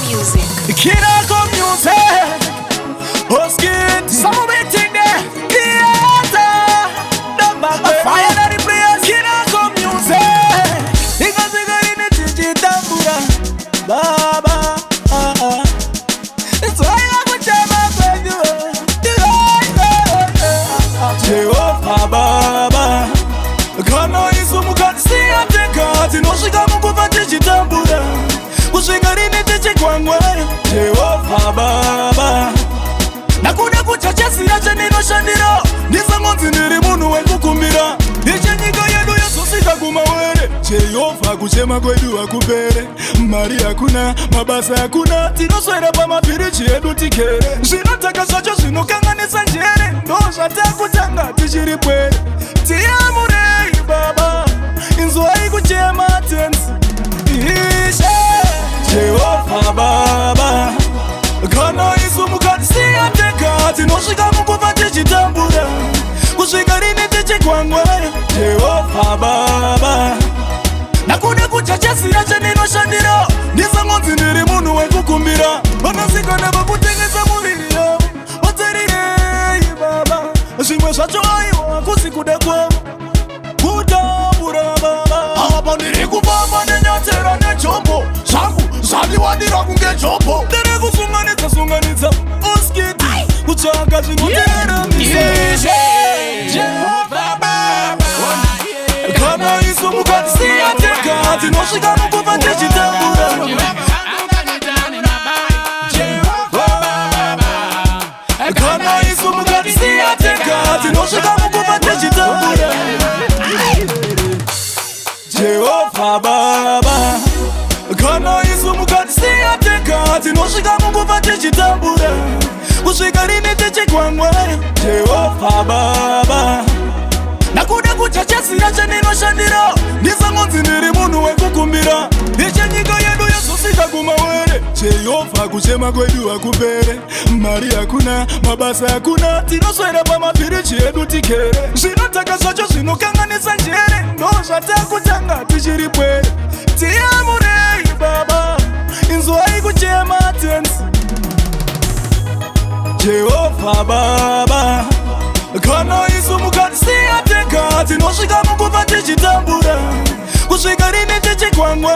music. Kinako music. Hoskin. Some waiting there. Theater. The fire that it plays. Kinako music. Because we got in the digital Baba. It's why I would jam up with you. Jehovah Baba. Kana isumu kansi ateka. Tinoshika mungu vatijitambura. Kushingarini tichi kwangwe. Jehovah Baba. Nakuda kuchachasi yache ninoshandira. Nisa ngonzi niri munu wenkukumira. Iche nyika yedu yesu sita kumawere. Jehovah kuchema kwedu wakupere. Mari hakuna, mabasa hakuna. Tinoswera pa mapirichi yedu tikere. Zvinotaka zvacho zvinokanganisa njere. Ndozvata kutanga tichiripwere. Tiamurei baba. Inzwai kuchema tensi. Ishe Jehovah Baba. Kana isumu kansi ateka. Tinosvika munguva tichitambura. Kusvika rini tichikwangwa. Jehovah Baba. Nakuda kuchachasi yache ninoshandira. Ndisa ngonzi ndiri munhu wenkukumbira. Vanasikana vakutengesa muviri yavo. Vaterirei baba. Zvimwe zvacho aiwa kusikuda kwavo. Kutambura baba. Apa ndiri kufamba nenyatsera nejombo. Zvangu zvandiwadira kunge jombo. Ndiri kusunganidza oskiti. Kutsvaga zvinoteramisa. Jehovah Baba. Kana isumu kansi ateka. Tinosvika munguva tichitambura. Kana isumu kansi ateka. Tinosvika munguva tichitambura. Jehovah Baba. Kana isumu kansi ateka. Tinosvika munguva tichitambura. Kusvika rini tichikwangwa. Jehovah Baba. Nakuda kuchachasi yache ninoshandira. Ndisa ngonzi ndiri munhu wenkukumbira. Iche nyika yedu yesu sita kumawere. Jehovah kuchema kwedu wakupere. Mari hakuna, mabasa hakuna. Tinoswera pa mapirichi yedu tikere. Zvinotaka zvacho zvinokanganisa njere. Ndozvata kutanga tichiripwere. Tiamurei baba. Inzwai kuchema tensi. Jehovah Baba. Kana isumu kansi ateka. Tinosvika munguva tichitambura. Kusvika rini tichikwangwa.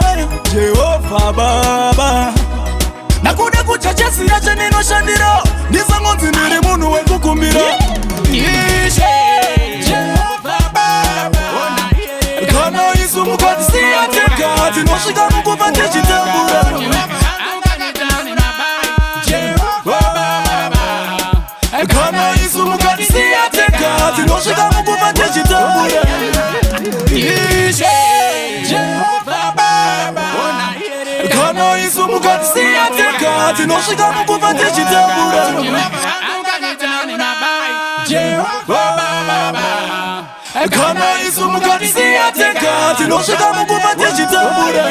Jehovah Baba. Nakuda kuchachasi yache ninoshandira. Ndisa ngonzi ndiri munhu wenkukumbira. Ishe Jehovah Baba. Kana isumu kansi ateka. Tinosvika munguva tichitambura. Kana isumu kansi ateka. Tinosvika munguva tichitambura. Ishe Jehovah Baba. Kana isumu kansi ateka. Tinosvika munguva tichitambura. Jehovah Baba. Kana isumu kansi ateka. Tinosvika munguva tichitambura.